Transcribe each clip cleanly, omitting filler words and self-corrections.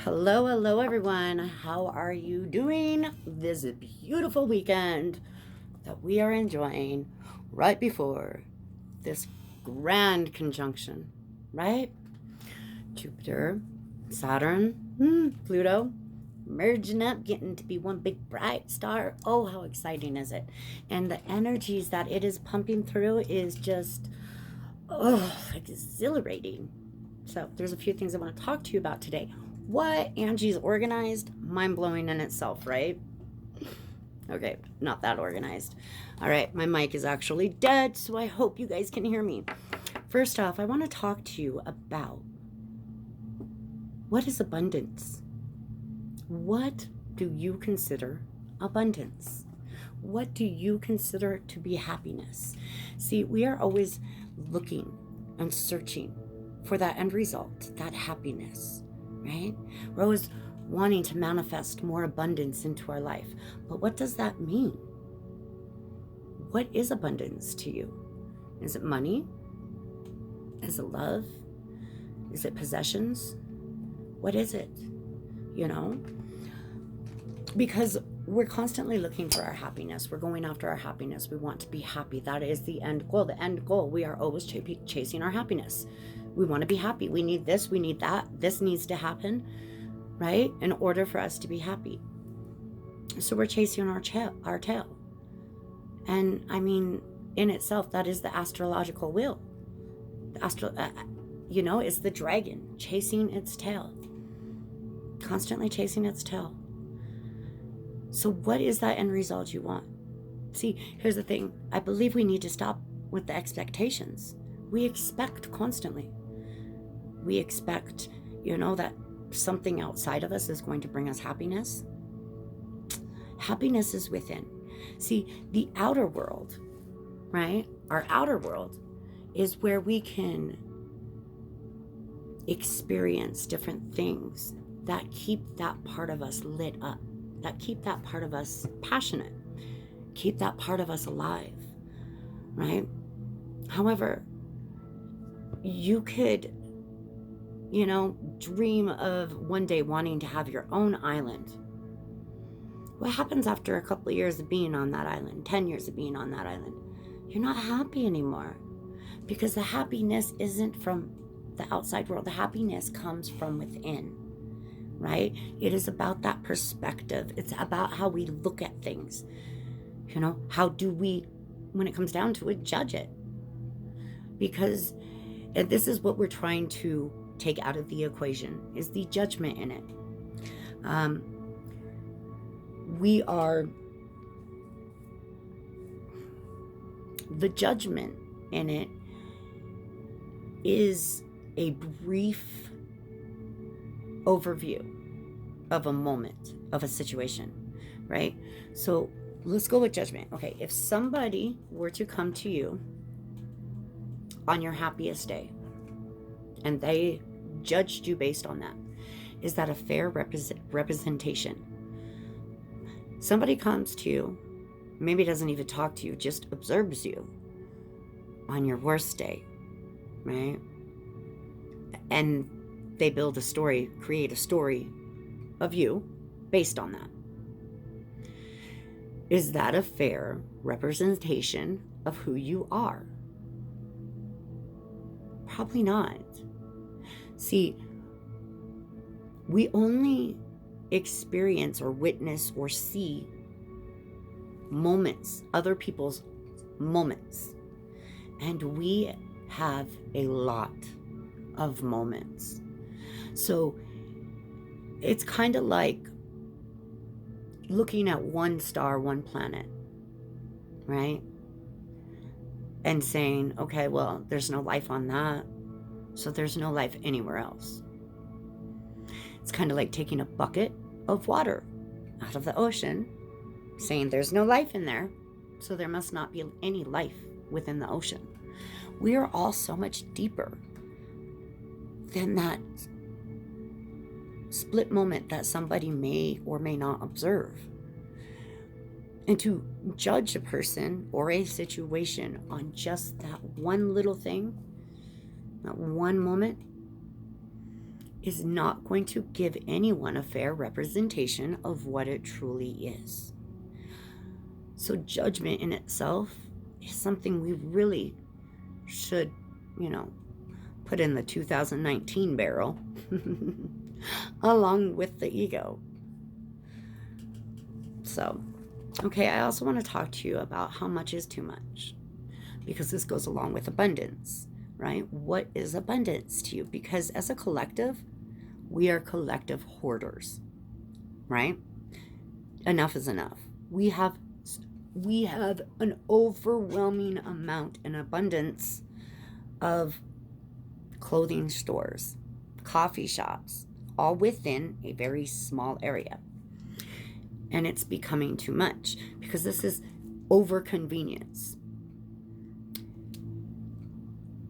Hello, hello, everyone. How are you doing this beautiful weekend that we are enjoying right before this grand conjunction, right? Jupiter, Saturn, Pluto, merging up, getting to be one big bright star. Oh, how exciting is it? And the energies that it is pumping through is just, exhilarating. So, there's a few things I want to talk to you about today. What Angie's organized, mind blowing in itself, right? Okay, not that organized. All right, my mic is actually dead, so I hope you guys can hear me. First off, I want to talk to you about what is abundance? What do you consider abundance? What do you consider to be happiness? See, we are always looking and searching for that end result, that happiness, right? We're always wanting to manifest more abundance into our life. But what does that mean? What is abundance to you? Is it money? Is it love? Is it possessions? What is it? You know? Because we're constantly looking for our happiness. We're going after our happiness. We want to be happy. That is the end goal. The end goal, we are always chasing our happiness. We want to be happy. We need this. We need that. This needs to happen, right? In order for us to be happy. So we're chasing our tail. And I mean, in itself, that is the astrological wheel. It's the dragon chasing its tail. Constantly chasing its tail. So what is that end result you want? See, here's the thing. I believe we need to stop with the expectations. We expect constantly. We expect, that something outside of us is going to bring us happiness. Happiness is within. See, the outer world, right? Our outer world is where we can experience different things that keep that part of us lit up, that keep that part of us passionate, keep that part of us alive, right? However, you could, dream of one day wanting to have your own island. What happens after a couple of years of being on that island, 10 years of being on that island? You're not happy anymore because the happiness isn't from the outside world. The happiness comes from within, right? It is about that perspective. It's about how we look at things. How do we, when it comes down to it, judge it? Because this is what we're trying to take out of the equation, is the judgment in it. The judgment in it is a brief overview of a moment, of a situation, right? So let's go with judgment. Okay, if somebody were to come to you on your happiest day and they judged you based on that, is that a fair representation? Somebody comes to you, maybe doesn't even talk to you, just observes you on your worst day, right? And they build a story, create a story of you based on that. Is that a fair representation of who you are? Probably not. See, we only experience or witness or see moments, other people's moments. And we have a lot of moments. So it's kind of like looking at one star, one planet, right? And saying, okay, well, there's no life on that, so there's no life anywhere else. It's kind of like taking a bucket of water out of the ocean, saying there's no life in there, so there must not be any life within the ocean. We are all so much deeper than that split moment that somebody may or may not observe. And to judge a person or a situation on just that one little thing, that one moment, is not going to give anyone a fair representation of what it truly is. So judgment in itself is something we really should, put in the 2019 barrel along with the ego. So, okay, I also want to talk to you about how much is too much, because this goes along with abundance, right? What is abundance to you? Because as a collective, we are collective hoarders, right? Enough is enough. We have an overwhelming amount and abundance of clothing stores, coffee shops, all within a very small area. And it's becoming too much because this is over convenience.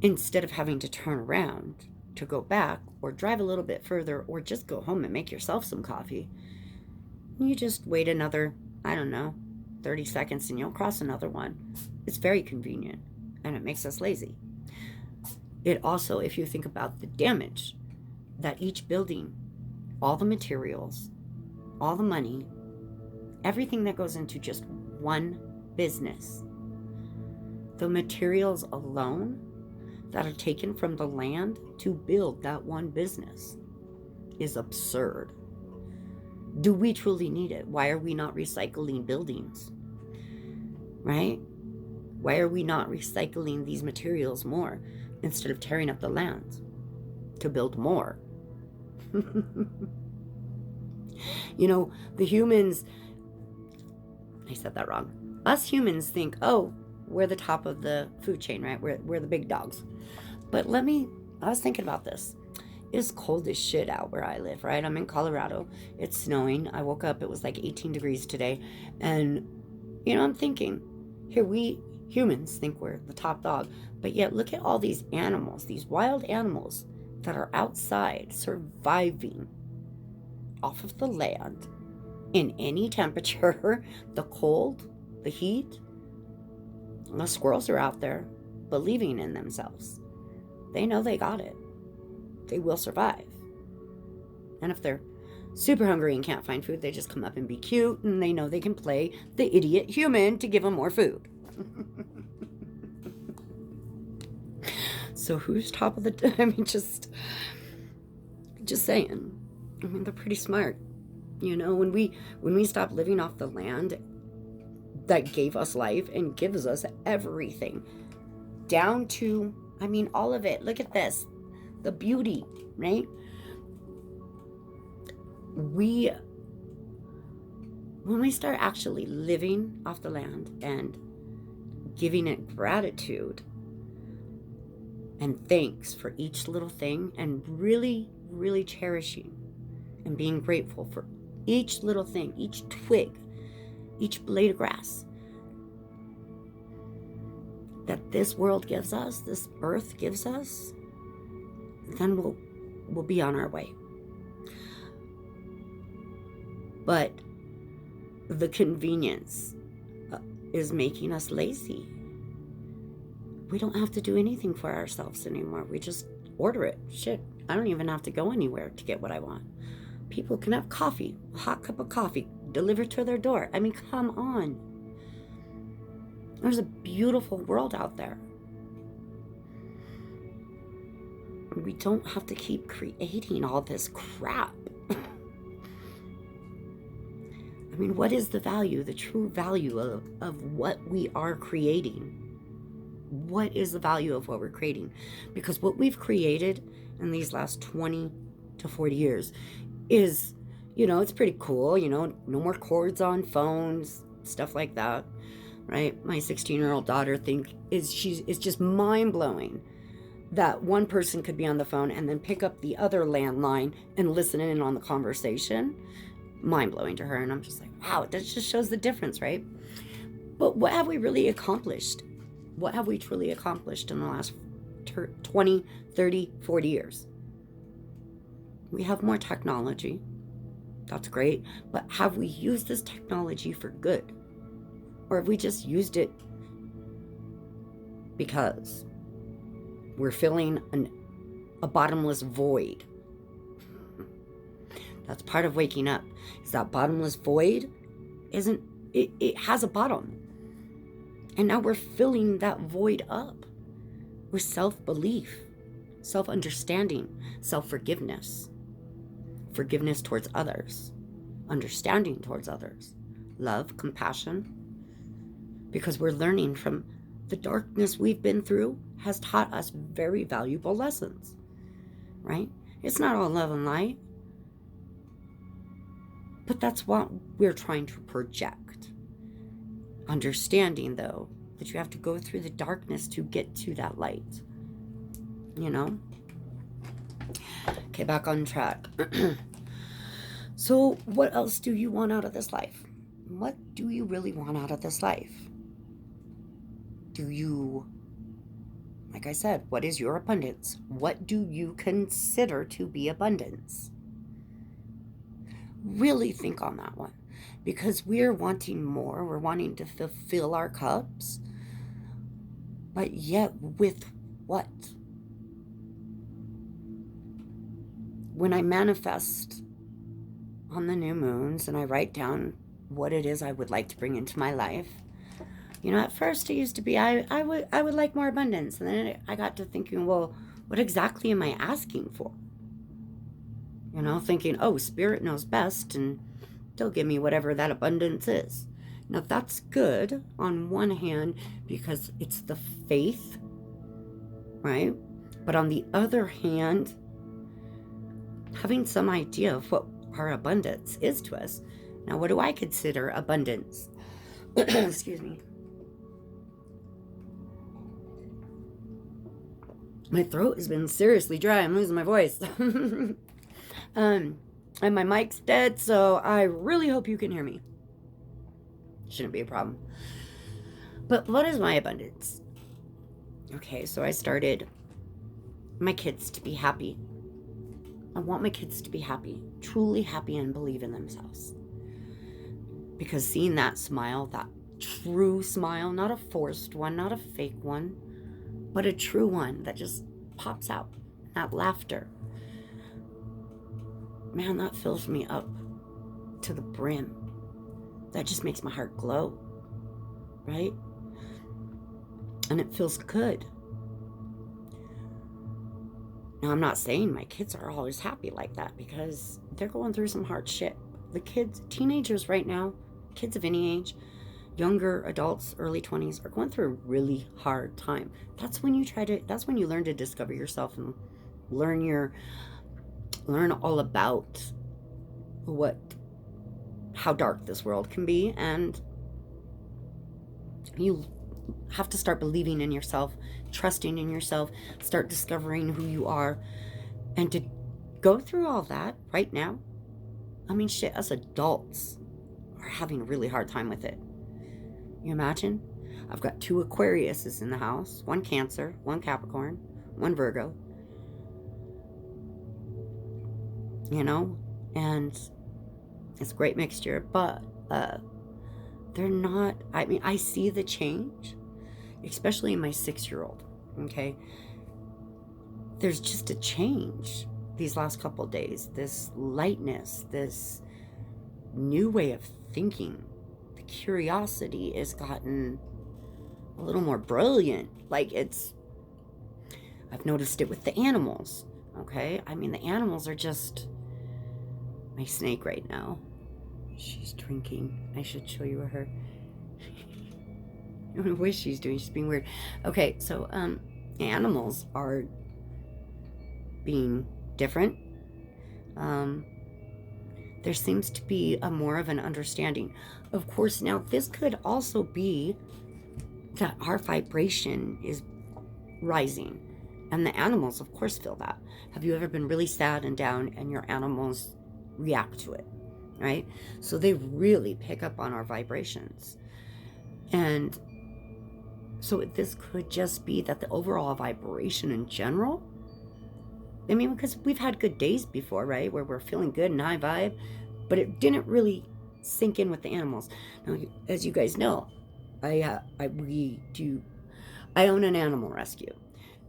Instead of having to turn around to go back or drive a little bit further or just go home and make yourself some coffee, you just wait another, 30 seconds and you'll cross another one. It's very convenient and it makes us lazy. It also, if you think about the damage that each building, all the materials, all the money, everything that goes into just one business, the materials alone that are taken from the land to build that one business is absurd. Do we truly need it? Why are we not recycling buildings? Right? Why are we not recycling these materials more instead of tearing up the land to build more? The humans, I said that wrong. Us humans think, oh, we're the top of the food chain, right? We're the big dogs. But I was thinking about this. It's cold as shit out where I live, right? I'm in Colorado. It's snowing. I woke up, it was like 18 degrees today. And, I'm thinking, here we humans think we're the top dog. But yet look at all these animals, these wild animals that are outside surviving off of the land in any temperature, the cold, the heat. The squirrels are out there believing in themselves. They know they got it. They will survive. And if they're super hungry and can't find food, they just come up and be cute, and they know they can play the idiot human to give them more food. So who's top of the... just saying. They're pretty smart. When we stop living off the land that gave us life and gives us everything, down to, all of it. Look at this. The beauty, right? When we start actually living off the land and giving it gratitude and thanks for each little thing, and really, really cherishing and being grateful for each little thing, each twig, each blade of grass that this world gives us, this earth gives us, then we'll be on our way. But the convenience is making us lazy. We don't have to do anything for ourselves anymore. We just order it. Shit, I don't even have to go anywhere to get what I want. People can have coffee, a hot cup of coffee, delivered to their door. Come on. There's a beautiful world out there. We don't have to keep creating all this crap. What is the value, the true value of what we are creating? What is the value of what we're creating? Because what we've created in these last 20 to 40 years is, it's pretty cool, no more cords on phones, stuff like that, right? My 16-year-old daughter it's just mind-blowing that one person could be on the phone and then pick up the other landline and listen in on the conversation. Mind-blowing to her. And I'm just like, wow, that just shows the difference, right? But what have we really accomplished? What have we truly accomplished in the last 20, 30, 40 years? We have more technology. That's great. But have we used this technology for good? Or have we just used it because we're filling a bottomless void? That's part of waking up. Is that bottomless void isn't, it has a bottom. And now we're filling that void up with self-belief, self-understanding, self-forgiveness, forgiveness towards others, understanding towards others, love, compassion, because we're learning from the darkness we've been through has taught us very valuable lessons, right? It's not all love and light, but that's what we're trying to project. Understanding, though, that you have to go through the darkness to get to that light, you know? Okay, back on track. So what else do you want out of this life? What do you really want out of this life? Do you, like I said, what is your abundance? What do you consider to be abundance? Really think on that one, because we're wanting more. We're wanting to fulfill our cups, but yet with what? When I manifest on the new moons and I write down what it is I would like to bring into my life, you know, at first it used to be I would like more abundance, and then I got to thinking, well, what exactly am I asking for? You know, thinking, oh, Spirit knows best, and they'll give me whatever that abundance is. Now, that's good on one hand because it's the faith, right? But on the other hand, having some idea of what our abundance is to us. Now, what do I consider abundance? Excuse me. My throat has been seriously dry. I'm losing my voice. And my mic's dead, so I really hope you can hear me. Shouldn't be a problem. But what is my abundance? Okay, so I started my kids to be happy. I want my kids to be happy, truly happy, and believe in themselves. Because seeing that smile, that true smile, not a forced one, not a fake one, but a true one that just pops out, that laughter, man, that fills me up to the brim. That just makes my heart glow, right? And it feels good. Now, I'm not saying my kids are always happy like that, because they're going through some hard shit. The kids, teenagers right now, kids of any age, younger adults, early 20s, are going through a really hard time. That's when you learn to discover yourself and learn all about how dark this world can be, and you have to start believing in yourself, trusting in yourself, start discovering who you are. And to go through all that right now, I mean, shit, us adults are having a really hard time with it. You imagine? I've got 2 Aquariuses in the house, 1 Cancer, 1 Capricorn, 1 Virgo. You know, and it's a great mixture, but they're not, I mean, I see the change, especially in my 6-year-old, okay? There's just a change these last couple of days, this lightness, this new way of thinking. The curiosity has gotten a little more brilliant. Like, I've noticed it with the animals, okay? I mean, the animals are just, my snake right now, she's drinking. I should show you her. I don't know what she's doing. She's being weird. Okay, so animals are being different. There seems to be more of an understanding. Of course, now this could also be that our vibration is rising, and the animals, of course, feel that. Have you ever been really sad and down, and your animals react to it, right? So they really pick up on our vibrations. And so this could just be that the overall vibration in general, I mean, because we've had good days before, right, where we're feeling good and high vibe, but it didn't really sink in with the animals. Now, as you guys know, I own an animal rescue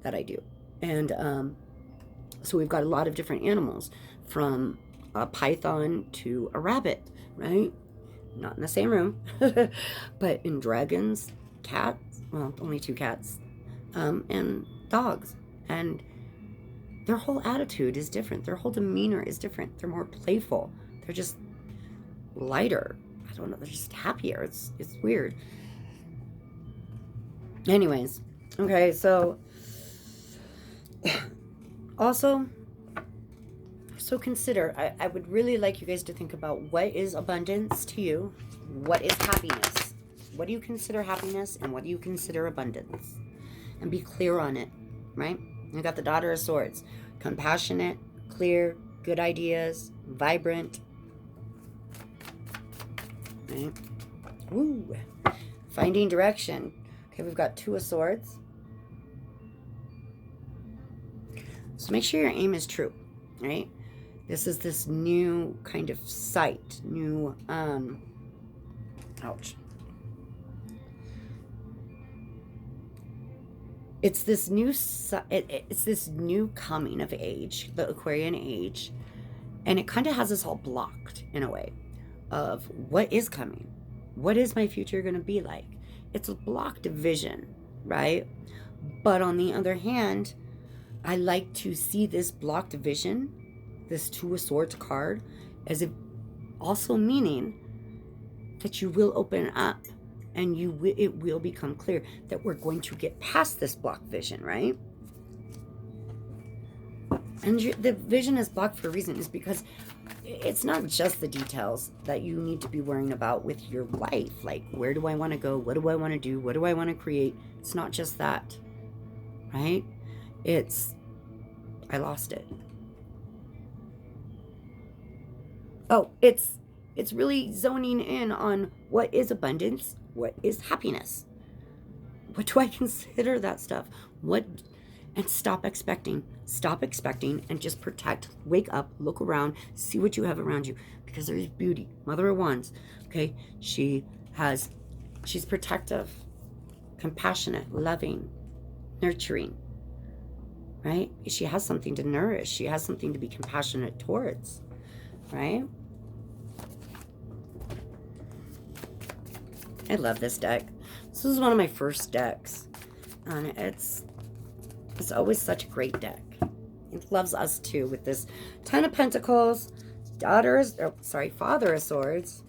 that I do, and so we've got a lot of different animals, from a python to a rabbit, right? Not in the same room, but in dragons, cats, well, only 2 cats, and dogs. And their whole attitude is different. Their whole demeanor is different. They're more playful. They're just lighter. I don't know. They're just happier. It's weird. Anyways, okay, so also, so consider, I would really like you guys to think about what is abundance to you? What is happiness? What do you consider happiness and what do you consider abundance? And be clear on it, right? You got the Daughter of Swords. Compassionate, clear, good ideas, vibrant. Right? Woo. Finding direction. Okay, we've got 2 of Swords. So make sure your aim is true, right? This is this new kind of sight, new, ouch. It's this new, it's this new coming of age, the Aquarian age, and it kind of has us all blocked in a way of what is coming. What is my future going to be like? It's a blocked vision, right? But on the other hand, I like to see this blocked vision, this 2 of Swords card, as if also meaning that you will open up and it will become clear that we're going to get past this blocked vision, right? And the vision is blocked for a reason, is because it's not just the details that you need to be worrying about with your life. Like, where do I want to go? What do I want to do? What do I want to create? It's not just that, right? It's, I lost it. Oh, it's really zoning in on what is abundance, what is happiness. What do I consider that stuff? And stop expecting and just protect. Wake up, look around, see what you have around you, because there's beauty. Mother of Wands, okay? She's protective, compassionate, loving, nurturing, right? She has something to nourish. She has something to be compassionate towards, right? I love this deck. This is one of my first decks, and it's always such a great deck. It loves us too, with this 10 of Pentacles, Father of Swords,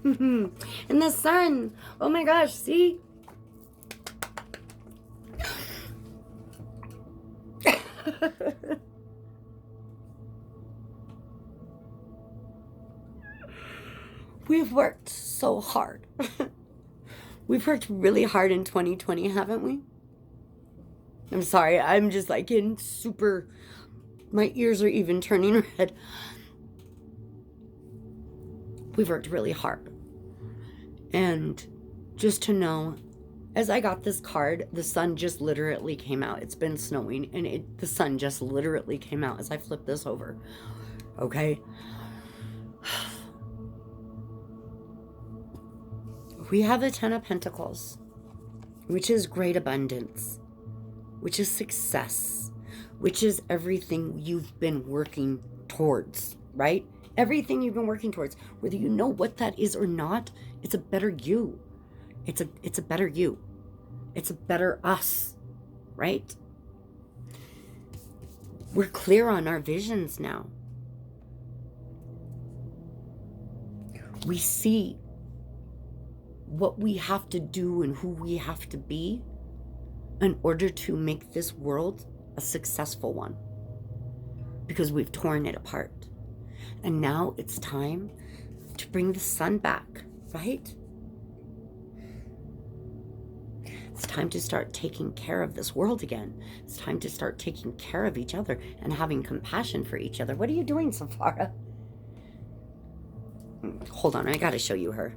and the Sun. Oh my gosh, see? We've worked so hard. We've worked really hard in 2020, haven't we? I'm sorry, I'm just like in super, my ears are even turning red. We've worked really hard. And just to know, as I got this card, the sun just literally came out. It's been snowing, and the sun just literally came out as I flipped this over. Okay? We have the 10 of Pentacles, which is great abundance, which is success, which is everything you've been working towards, right? Everything you've been working towards, whether you know what that is or not, it's a better you. It's a better you. It's a better us, right? We're clear on our visions now. We see what we have to do and who we have to be in order to make this world a successful one, because we've torn it apart. And now it's time to bring the sun back, right? It's time to start taking care of this world again. It's time to start taking care of each other and having compassion for each other. What are you doing, Safara? Hold on, I gotta show you her.